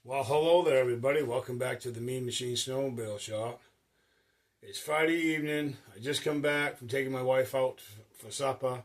Well, hello there, everybody. Welcome back to the Mean Machine Snowmobile Shop. It's Friday evening. I just come back from taking my wife out for supper,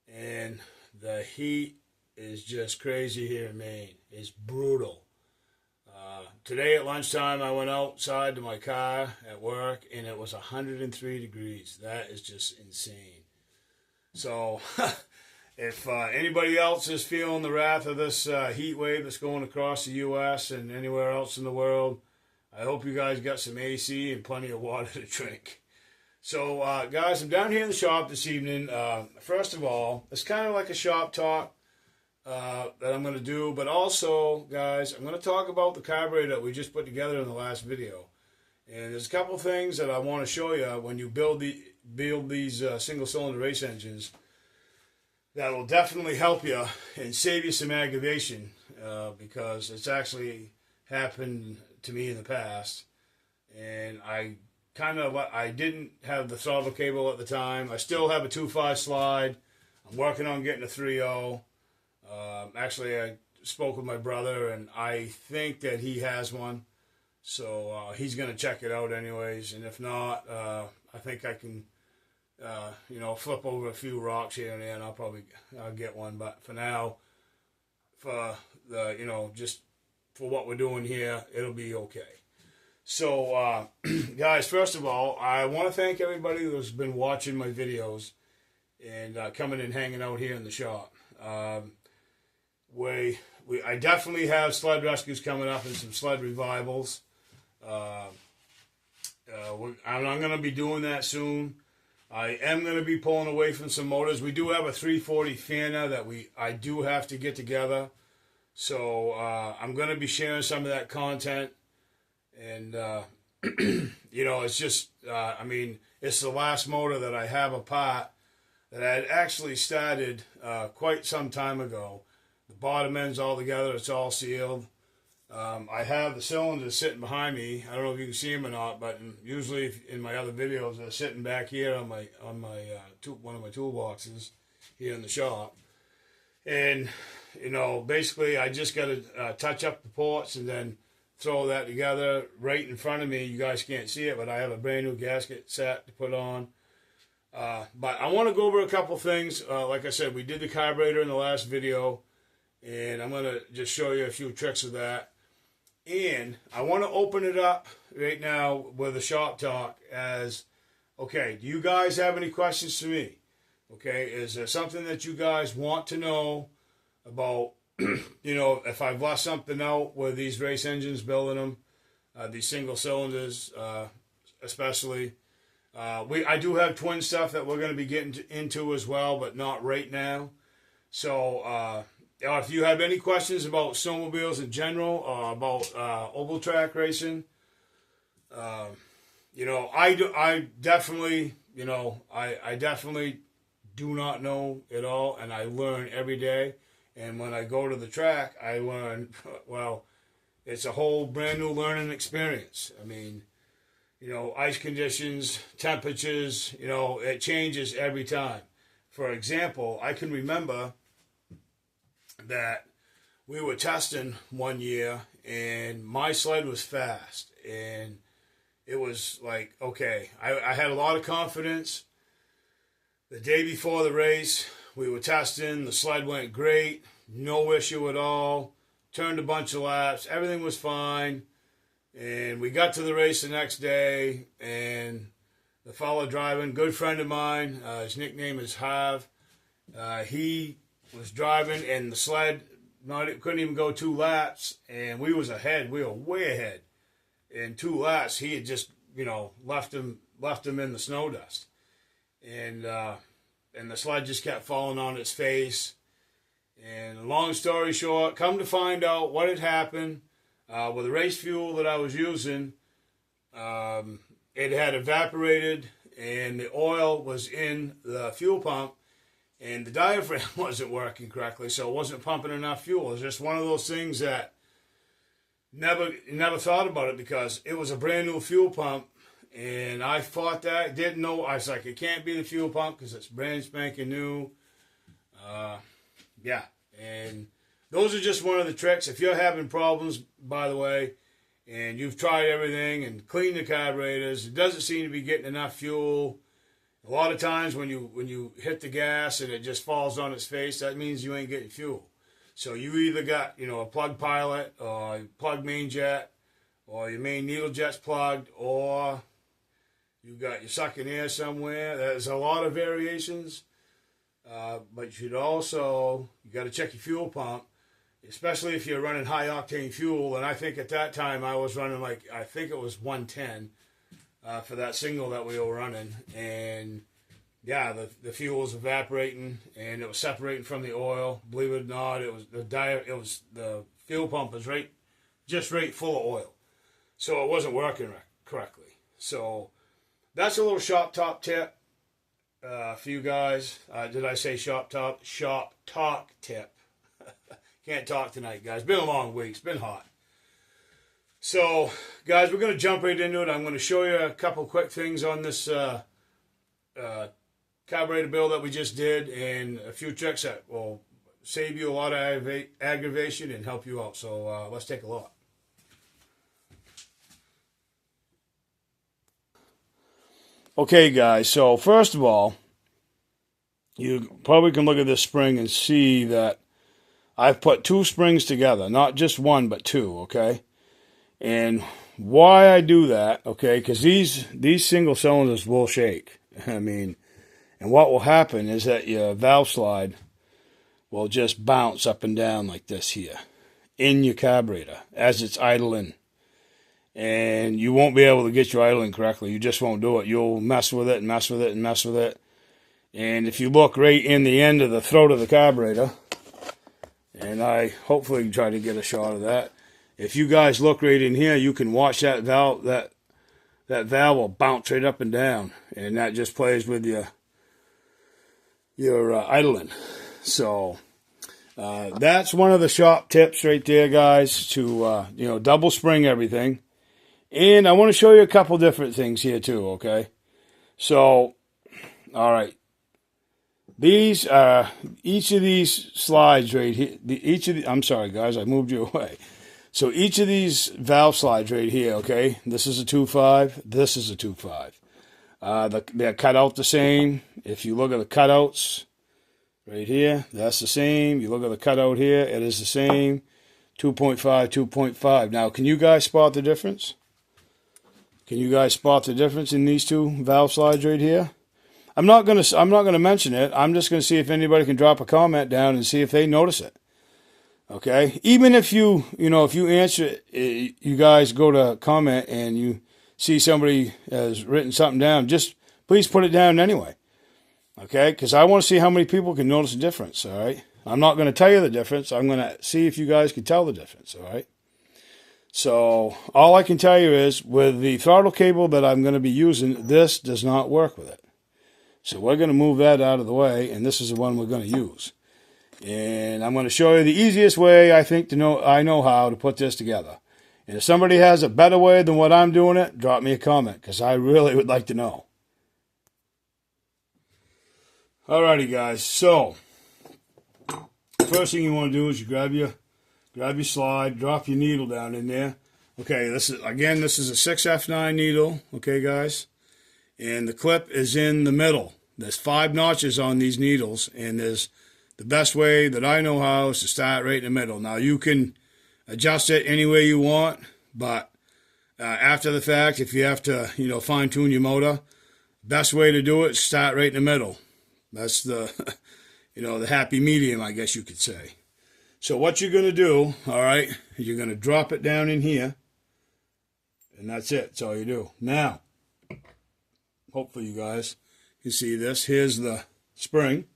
and the heat is just crazy here in Maine. It's brutal. Today at lunchtime, I went outside to my car at work, and it was 103 degrees. That is just insane. So, if anybody else is feeling the wrath of this heat wave that's going across the U.S. and anywhere else in the world, I hope you guys got some AC and plenty of water to drink. So, guys, I'm down here in the shop this evening. First of all, it's kind of like a shop talk that I'm going to do, but also, guys, I'm going to talk about the carburetor that we just put together in the last video. And there's a couple things that I want to show you when you build these single-cylinder race engines that will definitely help you and save you some aggravation because it's actually happened to me in the past. And I didn't have the throttle cable at the time. I still have a 2.5 slide. I'm working on getting a 3.0. Actually, I spoke with my brother, and I think that he has one. So he's going to check it out anyways. And if not, I think I can flip over a few rocks here and there, and I'll get one. But for now, for just for what we're doing here, it'll be okay. So, guys, first of all, I want to thank everybody who's been watching my videos and coming and hanging out here in the shop. I definitely have sled rescues coming up and some sled revivals. I'm going to be doing that soon. I am going to be pulling away from some motors. We do have a 340 Fanna that I do have to get together. So I'm going to be sharing some of that content. And, it's just, it's the last motor that I have apart that I had actually started quite some time ago. The bottom end's all together. It's all sealed. I have the cylinders sitting behind me. I don't know if you can see them or not, but usually in my other videos, they're sitting back here on my one of my toolboxes here in the shop. And basically, I just got to touch up the ports and then throw that together right in front of me. You guys can't see it, but I have a brand new gasket set to put on. But I want to go over a couple things. Like I said, we did the carburetor in the last video, and I'm going to just show you a few tricks of that. And I want to open it up right now with a shop talk as, okay, do you guys have any questions for me? Okay, is there something that you guys want to know about, if I've left something out with these race engines, building them, these single cylinders especially. I do have twin stuff that we're going to be getting into as well, but not right now. So, if you have any questions about snowmobiles in general or about oval track racing, I definitely do not know it all, and I learn every day. And when I go to the track, I learn. Well, it's a whole brand new learning experience. I mean, ice conditions, temperatures, it changes every time. For example, I can remember that we were testing one year and my sled was fast, and it was like, okay, I had a lot of confidence. The day before the race, we were testing, the sled went great, no issue at all, turned a bunch of laps, everything was fine. And we got to the race the next day, and the fellow driving, good friend of mine, his nickname is Harv, he was driving, and the sled couldn't even go 2 laps, and we was ahead. We were way ahead. In 2 laps, he had just left him in the snow dust, and the sled just kept falling on its face. And long story short, come to find out what had happened with the race fuel that I was using, it had evaporated, and the oil was in the fuel pump. And the diaphragm wasn't working correctly, so it wasn't pumping enough fuel. It was just one of those things that never thought about it because it was a brand new fuel pump, and I fought that. Didn't know. I was like, it can't be the fuel pump because it's brand spanking new. And those are just one of the tricks. If you're having problems, by the way, and you've tried everything and cleaned the carburetors, it doesn't seem to be getting enough fuel. A lot of times when you hit the gas and it just falls on its face, that means you ain't getting fuel. So you either got, a plug pilot or a plug main jet, or your main needle jet's plugged, or you got your sucking air somewhere. There's a lot of variations. But you should also, you got to check your fuel pump, especially if you're running high octane fuel. And I think at that time I was running I think it was 110 for that single that we were running. And yeah, the fuel was evaporating and it was separating from the oil. Believe it or not, it was the fuel pump was just right full of oil. So it wasn't working correctly. So that's a little shop top tip for you guys. Did I say shop top? Shop talk tip. Can't talk tonight, guys. Been a long week. It's been hot. So, guys, we're going to jump right into it. I'm going to show you a couple quick things on this carburetor build that we just did, and a few tricks that will save you a lot of aggravation and help you out. So let's take a look. Okay, guys, so first of all, you probably can look at this spring and see that I've put two springs together, not just one, but two, okay? And why I do that, okay, because these single cylinders will shake. I mean, and what will happen is that your valve slide will just bounce up and down like this here in your carburetor as it's idling. And you won't be able to get your idling correctly. You just won't do it. You'll mess with it and mess with it and mess with it. And if you look right in the end of the throat of the carburetor, and I hopefully can try to get a shot of that. If you guys look right in here, you can watch that valve. That valve will bounce right up and down, and that just plays with your idling. So that's one of the shop tips right there, guys. To double spring everything. And I want to show you a couple different things here too, okay? So, all right. These each of these slides right here, I'm sorry guys, I moved you away. So each of these valve slides right here, okay? This is a 2.5, this is a 2.5. They're cut out the same. If you look at the cutouts right here, that's the same. You look at the cutout here, it is the same. 2.5, 2.5. Now, can you guys spot the difference? Can you guys spot the difference in these two valve slides right here? I'm not gonna mention it. I'm just gonna see if anybody can drop a comment down and see if they notice it. Okay? Even if if you answer it, you guys go to comment and you see somebody has written something down, just please put it down anyway. Okay? Because I want to see how many people can notice the difference. All right? I'm not going to tell you the difference. I'm going to see if you guys can tell the difference. All right? So all I can tell you is with the throttle cable that I'm going to be using, this does not work with it. So we're going to move that out of the way, and this is the one we're going to use. And I'm going to show you the easiest way I know how to put this together. And if somebody has a better way than what I'm doing it, drop me a comment, because I really would like to know. Alrighty guys, so first thing you want to do is you grab your slide, drop your needle down in there. Okay, this is a 6F9 needle, okay guys? And the clip is in the middle. There's 5 notches on these needles, and the best way that I know how is to start right in the middle. Now you can adjust it any way you want, but after the fact, if you have to, fine tune your motor, best way to do it is start right in the middle. That's the, the happy medium, I guess you could say. So what you're going to do, all right, is you're going to drop it down in here, and that's it. That's all you do. Now, hopefully you guys can see this. Here's the spring.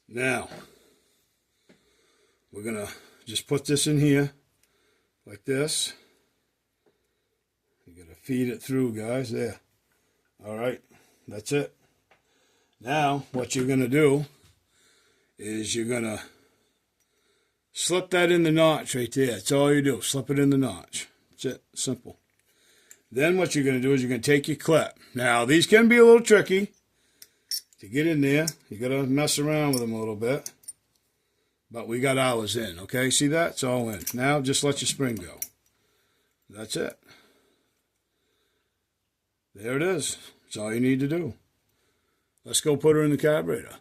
Now, we're going to just put this in here like this. You got to feed it through, guys. There. All right. That's it. Now, what you're going to do is you're going to slip that in the notch right there. That's all you do. Slip it in the notch. That's it. Simple. Then what you're going to do is you're going to take your clip. Now, these can be a little tricky to get in there. You got to mess around with them a little bit. But we got ours in, okay? See that? It's all in. Now just let your spring go. That's it. There it is. That's all you need to do. Let's go put her in the carburetor.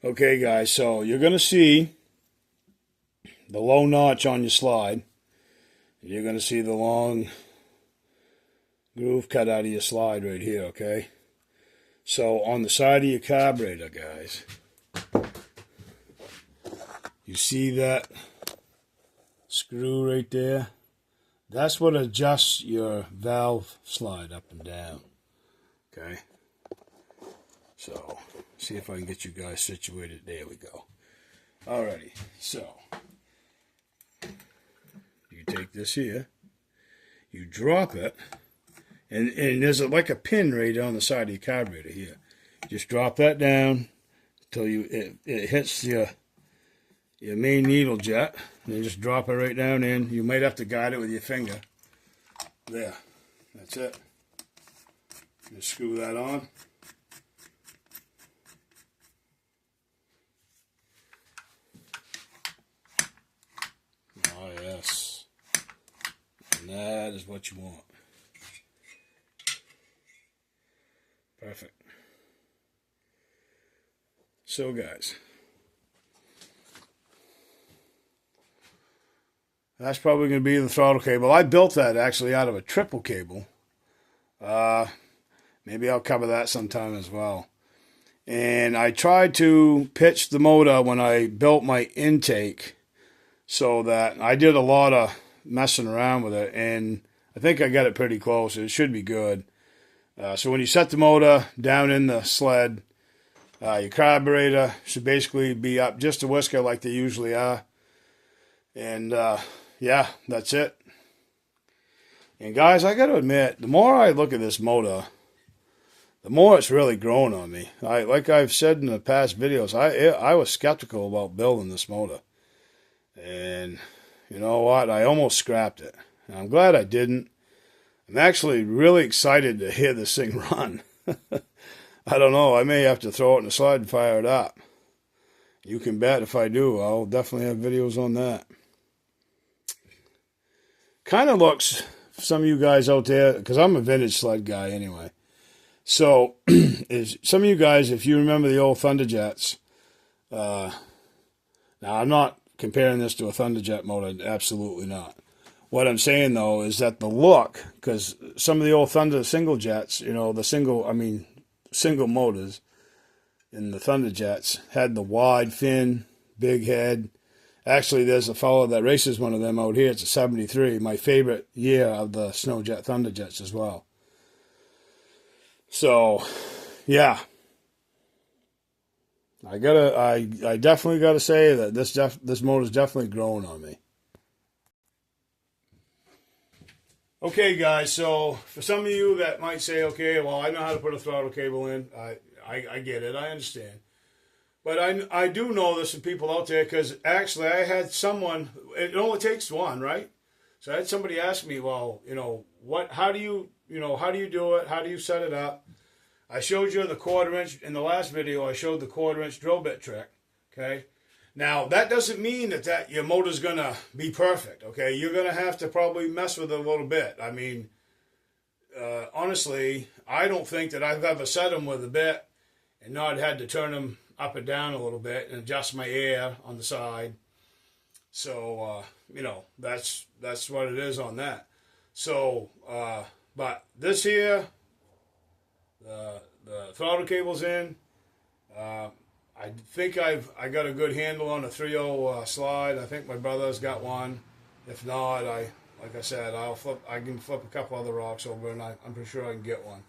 Okay, guys, so you're going to see the low notch on your slide. You're going to see the long groove cut out of your slide right here, okay? So on the side of your carburetor, guys, you see that screw right there? That's what adjusts your valve slide up and down, okay? So, see if I can get you guys situated. There we go. Alrighty, so you take this here, you drop it, and there's like a pin right on the side of your carburetor here. Just drop that down until it hits your main needle jet. And then just drop it right down in. You might have to guide it with your finger. There. That's it. Just screw that on. Oh, yes. And that is what you want. Perfect. So, guys, that's probably going to be the throttle cable. I built that actually out of a triple cable. Maybe I'll cover that sometime as well. And I tried to pitch the motor when I built my intake so that I did a lot of messing around with it. And I think I got it pretty close. It should be good. So when you set the motor down in the sled, your carburetor should basically be up just a whisker like they usually are. And yeah, that's it. And guys, I got to admit, the more I look at this motor, the more it's really grown on me. Like I've said in the past videos, I was skeptical about building this motor. And you know what? I almost scrapped it. And I'm glad I didn't. I'm actually really excited to hear this thing run. I don't know. I may have to throw it in the slide and fire it up. You can bet if I do, I'll definitely have videos on that. Kind of looks, some of you guys out there, because I'm a vintage sled guy anyway. So, some of you guys, if you remember the old Thunderjets, now I'm not comparing this to a Thunderjet motor, absolutely not. What I'm saying though is that the look, because some of the old Thunder single jets, you know, single motors in the Thunderjets had the wide fin, big head. Actually, there's a fellow that races one of them out here. It's a 73, my favorite year of the Snowjet Thunderjets as well. So, yeah. I definitely gotta say that this motor's definitely grown on me. Okay, guys, so for some of you that might say, okay, well, I know how to put a throttle cable in. I get it. I understand. But I do know there's some people out there, because actually I had someone, it only takes one, right? So I had somebody ask me, well, how do you do it? How do you set it up? I showed you the 1/4 inch, in the last video, I showed the 1/4 inch drill bit trick, okay? Now, that doesn't mean that your motor's going to be perfect, okay? You're going to have to probably mess with it a little bit. I mean, honestly, I don't think that I've ever set them with a bit and not had to turn them up and down a little bit and adjust my air on the side. So, that's what it is on that. So, but this here, the throttle cable's in. I think I got a good handle on a 3.0 slide. I think my brother's got one. If not, like I said, I can flip a couple other rocks over, and I'm pretty sure I can get one.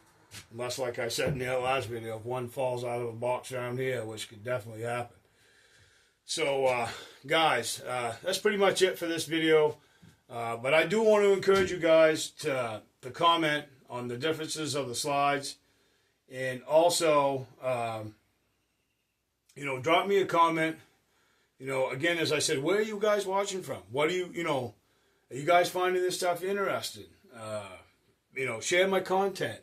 Unless, like I said in the last video, if one falls out of a box around here, which could definitely happen. So, guys, that's pretty much it for this video. But I do want to encourage you guys to comment on the differences of the slides. And also, drop me a comment. Again, as I said, where are you guys watching from? What do are you guys finding this stuff interesting? Share my content.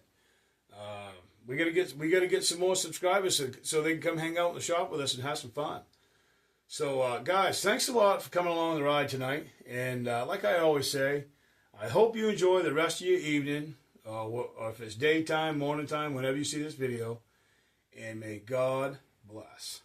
we gotta get some more subscribers so they can come hang out in the shop with us and have some fun. So, guys, thanks a lot for coming along the ride tonight. And like I always say, I hope you enjoy the rest of your evening, or if it's daytime, morning time, whenever you see this video. And may God bless.